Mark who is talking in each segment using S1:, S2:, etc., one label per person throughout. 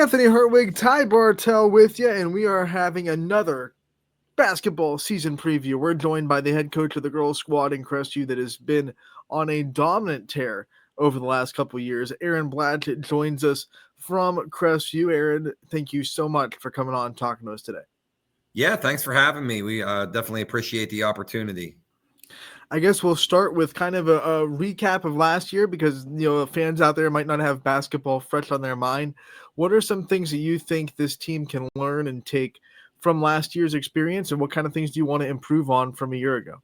S1: Anthony Herwig, Ty Bartell with you, and we are having another basketball season preview. We're joined by the head coach of the girls squad in Crestview that has been on a dominant tear over the last couple of years. Aaron Blatch joins us from Crestview. Aaron, thank you so much for coming on and talking to us today.
S2: Yeah, thanks for having me. We definitely appreciate the opportunity.
S1: I guess we'll start with kind of a recap of last year because, fans out there might not have basketball fresh on their mind. What are some things that you think this team can learn and take from last year's experience, and what kind of things do you want to improve on from a year ago?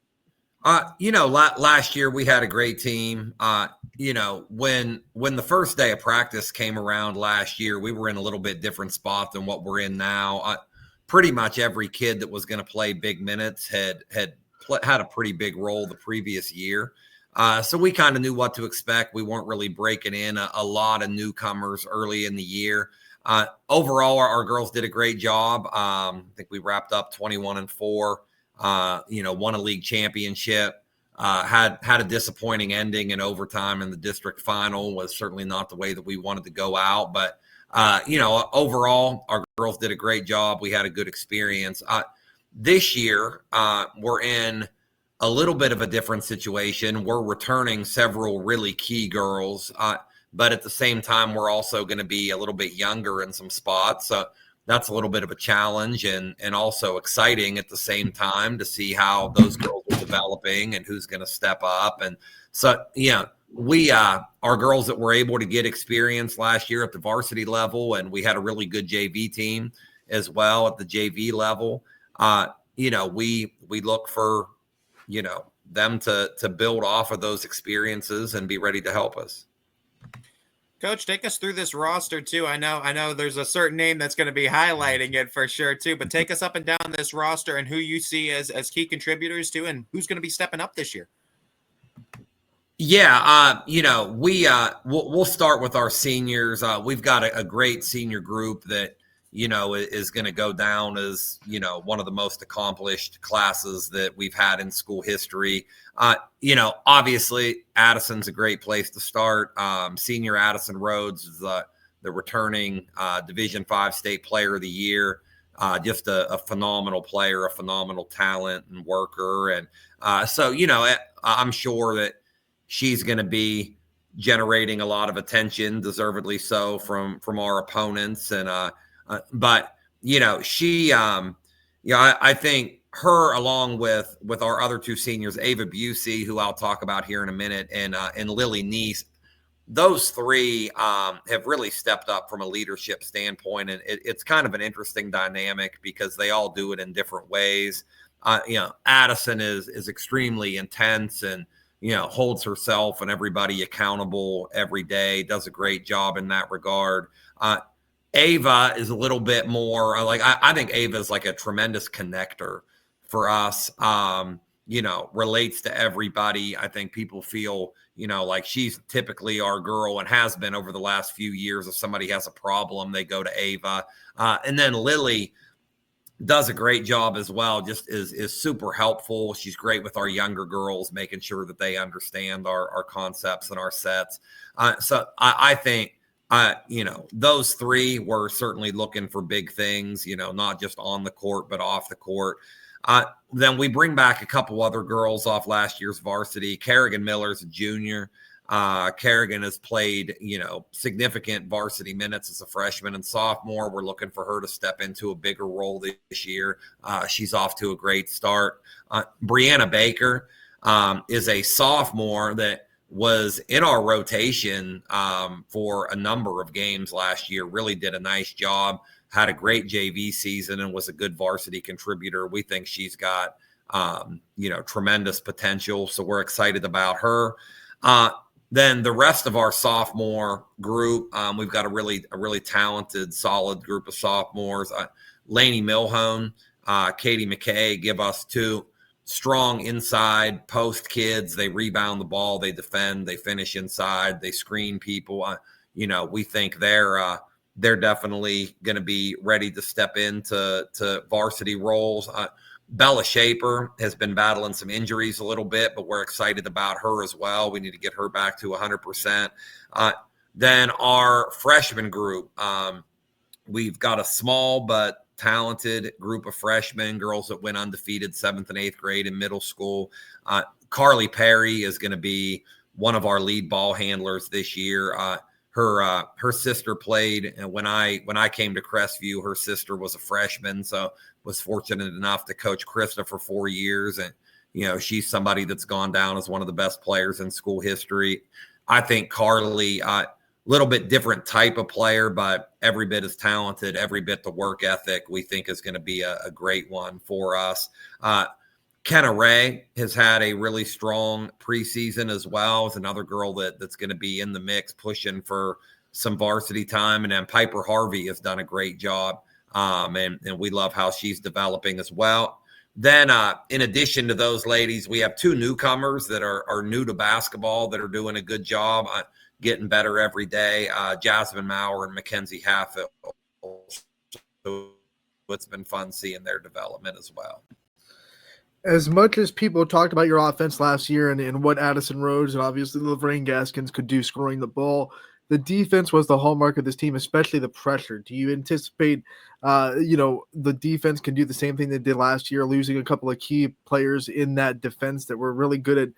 S2: Last year we had a great team. When the first day of practice came around last year, we were in a little bit different spot than what we're in now. Pretty much every kid that was going to play big minutes had a pretty big role the previous year. So we kind of knew what to expect. We weren't really breaking in a lot of newcomers early in the year. Overall, our girls did a great job. I think we wrapped up 21-4, won a league championship, had a disappointing ending in overtime in the district final. Was certainly not the way that we wanted to go out. But, overall, our girls did a great job. We had a good experience. This year, we're in a little bit of a different situation. We're returning several really key girls, but at the same time, we're also going to be a little bit younger in some spots. So that's a little bit of a challenge and also exciting at the same time to see how those girls are developing and who's going to step up. And so, our girls that were able to get experience last year at the varsity level, and we had a really good JV team as well at the JV level. We look for, them to build off of those experiences and be ready to help us.
S3: Coach, take us through this roster too. I know there's a certain name that's going to be highlighting it for sure too, but take us up and down this roster and who you see as key contributors to, and who's going to be stepping up this year.
S2: Yeah, we'll start with our seniors. We've got a great senior group that, is going to go down as, one of the most accomplished classes that we've had in school history. Obviously Addison's a great place to start. Senior Addison Rhodes is the returning Division V State Player of the Year. Just a phenomenal player, a phenomenal talent and worker. And so, I'm sure that she's going to be generating a lot of attention, deservedly so, from our opponents. And but I think her, along with our other two seniors, Ava Busey, who I'll talk about here in a minute, and Lily Neese, those three have really stepped up from a leadership standpoint. And it's kind of an interesting dynamic because they all do it in different ways. Addison is extremely intense and, holds herself and everybody accountable every day, does a great job in that regard. Ava is a little bit more I think Ava is like a tremendous connector for us. Relates to everybody. I think people feel, like she's typically our girl and has been over the last few years. If somebody has a problem, they go to Ava. And then Lily does a great job as well, just is super helpful. She's great with our younger girls, making sure that they understand our concepts and our sets. So I think, those three were certainly looking for big things, not just on the court, but off the court. Then we bring back a couple other girls off last year's varsity. Kerrigan Miller's a junior. Kerrigan has played, significant varsity minutes as a freshman and sophomore. We're looking for her to step into a bigger role this year. She's off to a great start. Brianna Baker is a sophomore that was in our rotation for a number of games last year, really did a nice job, had a great JV season, and was a good varsity contributor. We think she's got, tremendous potential. So we're excited about her. Then the rest of our sophomore group, we've got a really talented, solid group of sophomores. Lainey Milhone, Katie McKay give us two strong inside post kids. They rebound the ball, they defend, they finish inside, they screen people. We think they're definitely going to be ready to step into varsity roles. Bella Shaper has been battling some injuries a little bit, but we're excited about her as well. We need to get her back to 100%. Then our freshman group, We've got a small but talented group of freshmen, girls that went undefeated 7th and 8th grade in middle school. Carly Perry is going to be one of our lead ball handlers this year. Her sister played, and when I came to Crestview, her sister was a freshman, so was fortunate enough to coach Krista for 4 years. And she's somebody that's gone down as one of the best players in school history. I think Carly, little bit different type of player, but every bit as talented, every bit the work ethic we think is going to be a great one for us. Kenna Ray has had a really strong preseason as well. As another girl that's going to be in the mix pushing for some varsity time. And then Piper Harvey has done a great job. And we love how she's developing as well. Then in addition to those ladies, we have 2 newcomers that are new to basketball that are doing a good job, getting better every day. Jasmine Maurer and Mackenzie Halfield. So it's been fun seeing their development as well.
S1: As much as people talked about your offense last year and what Addison Rhodes and obviously Lorraine Gaskins could do scoring the ball, the defense was the hallmark of this team, especially the pressure. Do you anticipate, the defense can do the same thing they did last year, losing a couple of key players in that defense that were really good at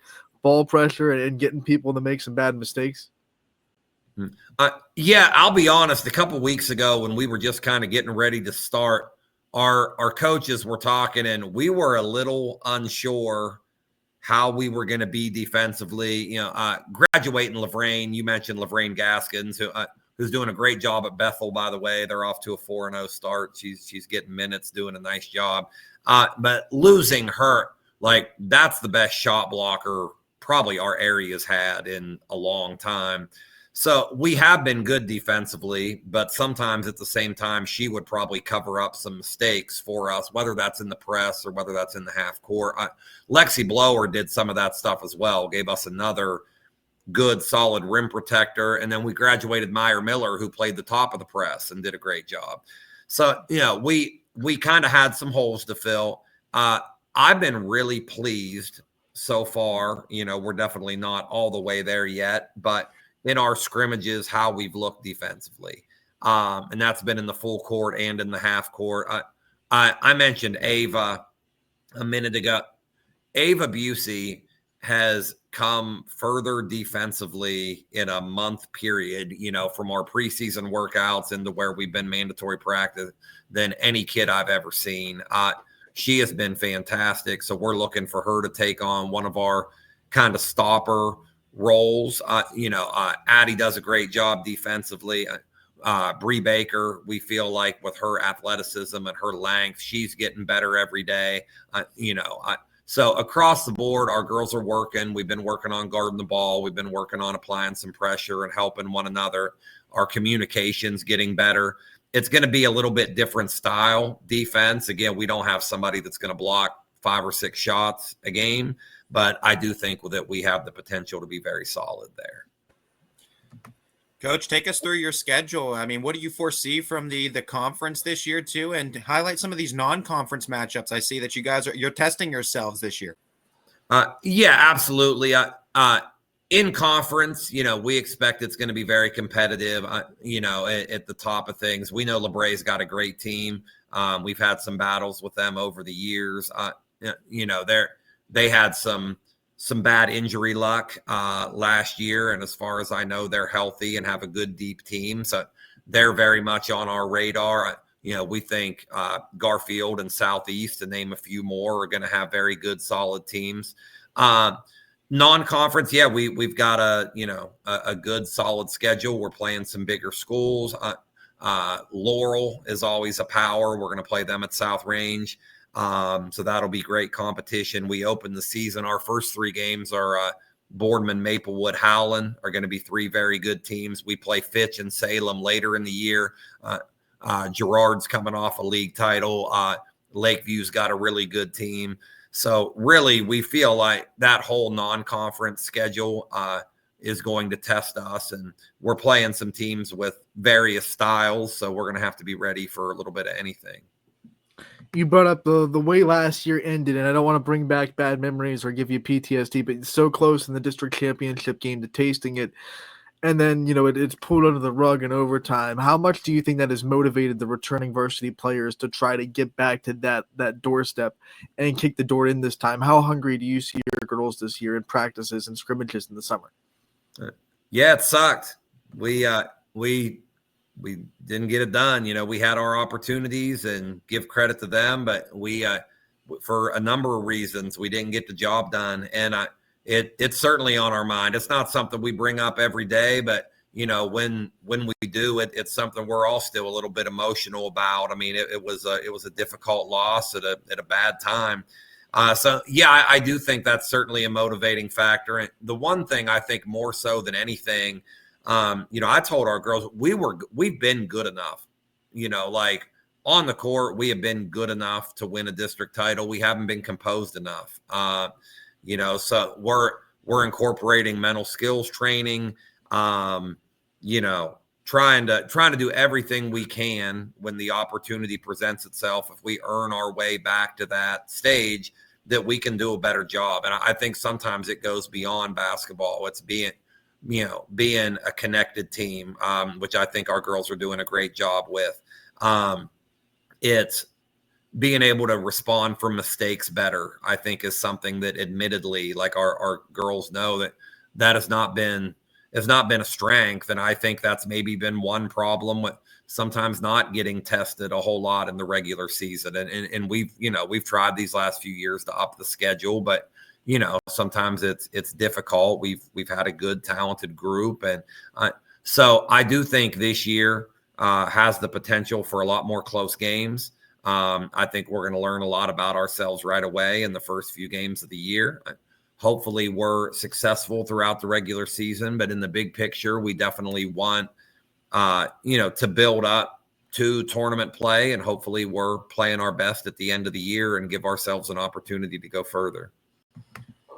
S1: ball pressure and getting people to make some bad mistakes?
S2: Yeah, I'll be honest. A couple of weeks ago when we were just kind of getting ready to start, our coaches were talking, and we were a little unsure how we were going to be defensively. Graduating Lorraine, you mentioned Lorraine Gaskins, who's doing a great job at Bethel, by the way. They're off to a 4-0 start. She's getting minutes, doing a nice job. But losing her, that's the best shot blocker probably our area's had in a long time. So we have been good defensively, but sometimes at the same time, she would probably cover up some mistakes for us, whether that's in the press or whether that's in the half court. Lexi Blower did some of that stuff as well, gave us another good, solid rim protector. And then we graduated Meyer Miller, who played the top of the press and did a great job. So, we kind of had some holes to fill. I've been really pleased so far. We're definitely not all the way there yet, but in our scrimmages, how we've looked defensively. And that's been in the full court and in the half court. I mentioned Ava a minute ago. Ava Busey has come further defensively in a month period, from our preseason workouts into where we've been mandatory practice than any kid I've ever seen. She has been fantastic. So we're looking for her to take on one of our kind of stopper roles. Addie does a great job defensively. Bree Baker, we feel like with her athleticism and her length, she's getting better every day. So across the board, our girls are working. We've been working on guarding the ball. We've been working on applying some pressure and helping one another. Our communication's getting better. It's going to be a little bit different style defense. Again, we don't have somebody that's going to block 5 or 6 shots a game, but I do think that we have the potential to be very solid there.
S3: Coach, take us through your schedule. I mean, what do you foresee from the conference this year too, and highlight some of these non-conference matchups? I see that you're testing yourselves this year.
S2: Yeah, absolutely. In conference, we expect it's going to be very competitive. At the top of things, we know LeBray's got a great team. We've had some battles with them over the years. They had some bad injury luck last year. And as far as I know, they're healthy and have a good, deep team. So they're very much on our radar. We think Garfield and Southeast, to name a few more, are going to have very good, solid teams. Non-conference, yeah, we've got a good, solid schedule. We're playing some bigger schools. Laurel is always a power. We're going to play them at South Range. So that'll be great competition. We open the season. Our first 3 games are Boardman, Maplewood, Howland are going to be 3 very good teams. We play Fitch and Salem later in the year. Girard's coming off a league title. Lakeview's got a really good team. So really, we feel like that whole non-conference schedule is going to test us, and we're playing some teams with various styles. So we're going to have to be ready for a little bit of anything.
S1: You brought up the way last year ended, and I don't want to bring back bad memories or give you PTSD, but it's so close in the district championship game to tasting it. and then it's pulled under the rug in overtime. How much do you think that has motivated the returning varsity players to try to get back to that doorstep and kick the door in this time? How hungry do you see your girls this year in practices and scrimmages in the summer?
S2: Yeah, it sucked. We didn't get it done. We had our opportunities, and give credit to them, but we for a number of reasons we didn't get the job done, and it's certainly on our mind. It's not something we bring up every day, but when we do, it's something we're all still a little bit emotional about. I mean, it was a difficult loss at a bad time. So yeah, I do think that's certainly a motivating factor. And the one thing I think more so than anything, I told our girls we've been good enough. Like on the court, we have been good enough to win a district title. We haven't been composed enough. So we're incorporating mental skills training. Trying to do everything we can when the opportunity presents itself. If we earn our way back to that stage, that we can do a better job. And I think sometimes it goes beyond basketball. It's being a connected team, which I think our girls are doing a great job with. It's being able to respond from mistakes better, I think, is something that admittedly, like our girls know that has not been a strength. And I think that's maybe been one problem with sometimes not getting tested a whole lot in the regular season. And we've tried these last few years to up the schedule, but sometimes it's difficult. We've had a good, talented group. And so I do think this year has the potential for a lot more close games. I think we're going to learn a lot about ourselves right away in the first few games of the year. Hopefully we're successful throughout the regular season, but in the big picture, we definitely want, to build up to tournament play, and hopefully we're playing our best at the end of the year and give ourselves an opportunity to go further.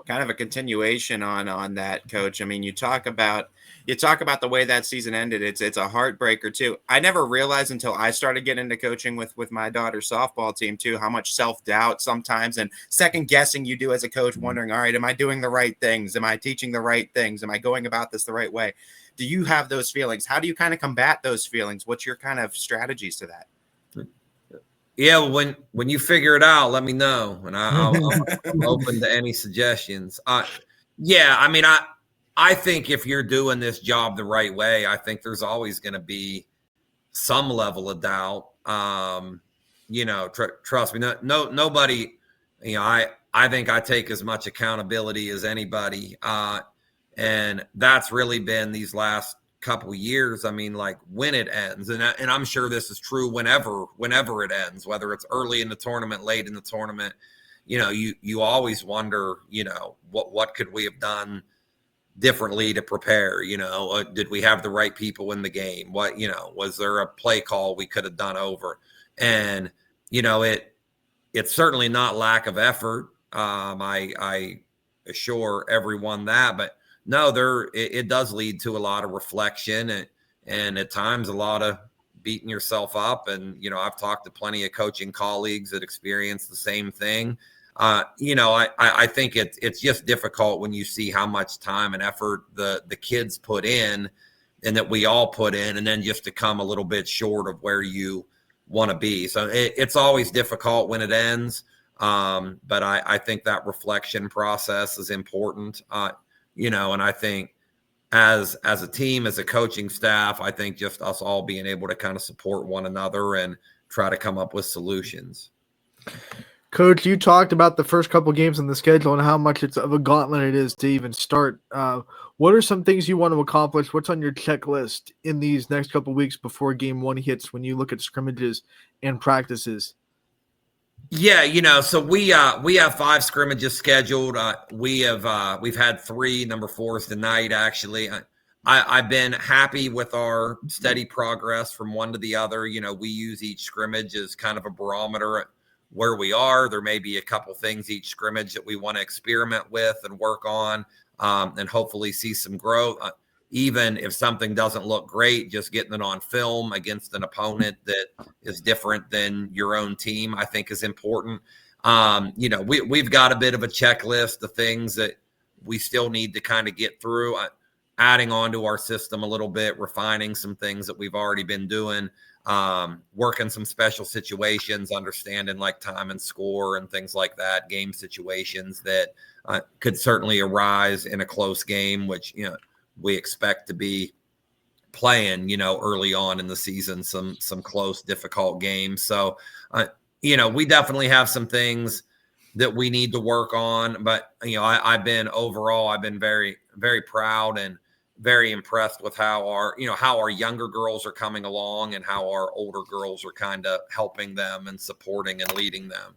S3: Kind of a continuation on that, Coach. I mean, you talk about the way that season ended. It's a heartbreaker too. I never realized until I started getting into coaching with my daughter's softball team too, how much self-doubt sometimes and second guessing you do as a coach, wondering, all right, am I doing the right things? Am I teaching the right things? Am I going about this the right way? Do you have those feelings? How do you kind of combat those feelings? What's your kind of strategies to that?
S2: Yeah, when you figure it out, let me know, and I'm open to any suggestions. Yeah, I mean, I think if you're doing this job the right way, I think there's always going to be some level of doubt. Trust me, nobody. I think I take as much accountability as anybody, and that's really been these last couple of years. I mean, like when it ends, and I'm sure this is true whenever it ends, whether it's early in the tournament, late in the tournament, you always wonder, what could we have done differently to prepare? Did we have the right people in the game? What, was there a play call we could have done over? And, it's certainly not lack of effort. I assure everyone that, but no, it does lead to a lot of reflection and at times a lot of beating yourself up. And, I've talked to plenty of coaching colleagues that experience the same thing. I think it's just difficult when you see how much time and effort the kids put in and that we all put in, and then just to come a little bit short of where you want to be. So it's always difficult when it ends. But I think that reflection process is important. And I think as a team, as a coaching staff, I think just us all being able to kind of support one another and try to come up with solutions.
S1: Coach, you talked about the first couple games on the schedule and how much it's of a gauntlet it is to even start. What are some things you want to accomplish? What's on your checklist in these next couple of weeks before game one hits when you look at scrimmages and practices?
S2: Yeah, so we have 5 scrimmages scheduled. We've had 3 number 4s tonight. Actually, I've been happy with our steady progress from one to the other. We use each scrimmage as kind of a barometer at where we are. There may be a couple things each scrimmage that we want to experiment with and work on, and hopefully see some growth. Even if something doesn't look great, just getting it on film against an opponent that is different than your own team, I think is important. We've got a bit of a checklist of things that we still need to kind of get through. adding on to our system a little bit, refining some things that we've already been doing, working some special situations, understanding like time and score and things like that, game situations that could certainly arise in a close game, which, we expect to be playing, early on in the season, some close, difficult games. So, we definitely have some things that we need to work on, but I've been very, very proud and very impressed with how our younger girls are coming along and how our older girls are kind of helping them and supporting and leading them.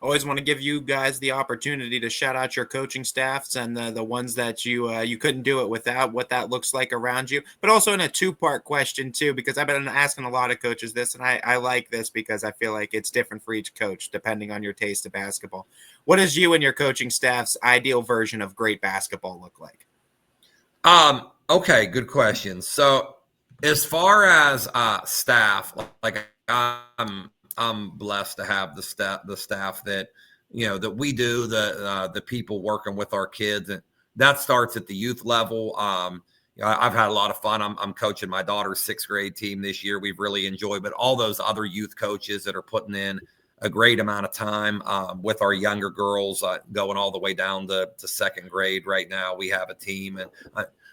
S3: Always want to give you guys the opportunity to shout out your coaching staffs and the ones that you couldn't do it without, what that looks like around you. But also in a two-part question too, because I've been asking a lot of coaches this, and I like this because I feel like it's different for each coach depending on your taste of basketball. What does you and your coaching staff's ideal version of great basketball look like?
S2: Okay, good question. So as far as staff, like I'm blessed to have the staff that that we do, the people working with our kids, and that starts at the youth level. I've had a lot of fun. I'm coaching my daughter's 6th grade team this year. We've really enjoyed, but all those other youth coaches that are putting in a great amount of time with our younger girls, going all the way down to 2nd grade. Right now, we have a team, and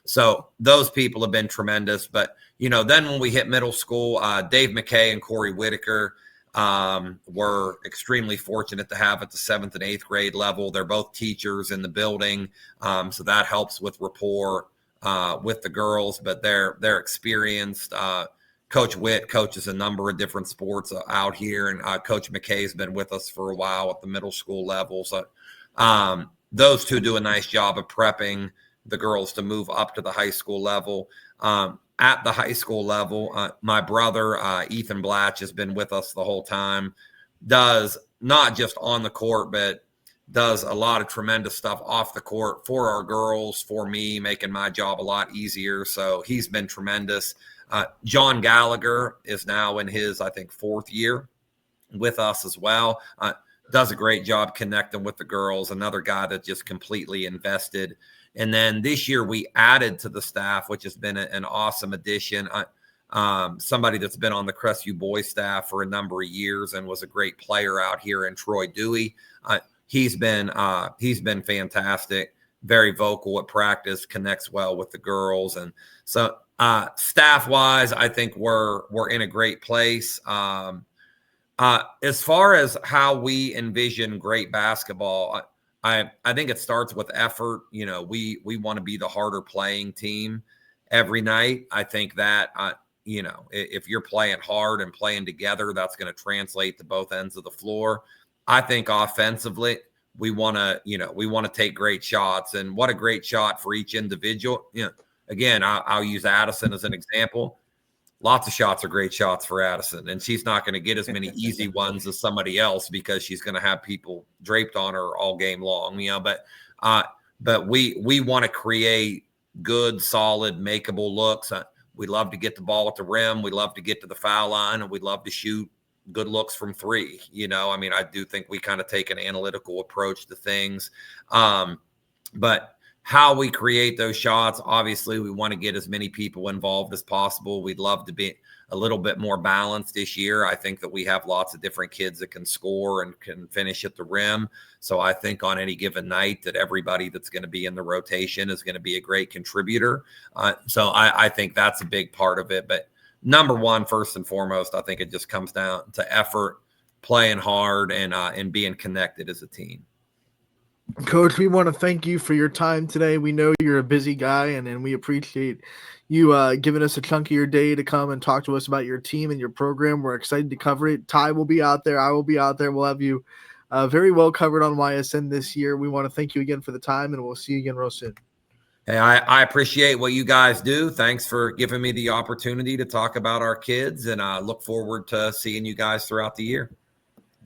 S2: so those people have been tremendous. But then when we hit middle school, Dave McKay and Corey Whitaker were extremely fortunate to have at the 7th and 8th grade level. They're both teachers in the building, so that helps with rapport with the girls. But they're experienced. Coach Witt coaches a number of different sports out here, and Coach McKay's been with us for a while at the middle school level. So those two do a nice job of prepping the girls to move up to the high school level. At the high school level, my brother, Ethan Blatch, has been with us the whole time, does not just on the court, but does a lot of tremendous stuff off the court for our girls, for me, making my job a lot easier. So he's been tremendous. John Gallagher is now in his, I think, 4th year with us as well. Does a great job connecting with the girls, another guy that just completely invested. And then this year we added to the staff, which has been an awesome addition. Somebody that's been on the Crestview boys staff for a number of years and was a great player out here in Troy Dewey. He's been fantastic, very vocal at practice, connects well with the girls. And so staff wise, I think we're in a great place. As far as how we envision great basketball, I think it starts with effort. We want to be the harder playing team every night. I think that, if you're playing hard and playing together, that's going to translate to both ends of the floor. I think offensively, we want to take great shots, and what a great shot for each individual. Again, I'll use Addison as an example. Lots of shots are great shots for Addison, and she's not going to get as many easy ones as somebody else because she's going to have people draped on her all game long. But we want to create good, solid, makeable looks. We love to get the ball at the rim. We love to get to the foul line, and we love to shoot good looks from 3. I do think we kind of take an analytical approach to things, but how we create those shots, obviously, we want to get as many people involved as possible. We'd love to be a little bit more balanced this year. I think that we have lots of different kids that can score and can finish at the rim. So I think on any given night that everybody that's going to be in the rotation is going to be a great contributor. So I think that's a big part of it. But number one, first and foremost, I think it just comes down to effort, playing hard, and being connected as a team.
S1: Coach, we want to thank you for your time today. We know you're a busy guy, and we appreciate you giving us a chunk of your day to come and talk to us about your team and your program. We're excited to cover it. Ty will be out there. I will be out there. We'll have you very well covered on YSN this year. We want to thank you again for the time, and we'll see you again real soon.
S2: Hey, I appreciate what you guys do. Thanks for giving me the opportunity to talk about our kids, and I look forward to seeing you guys throughout the year.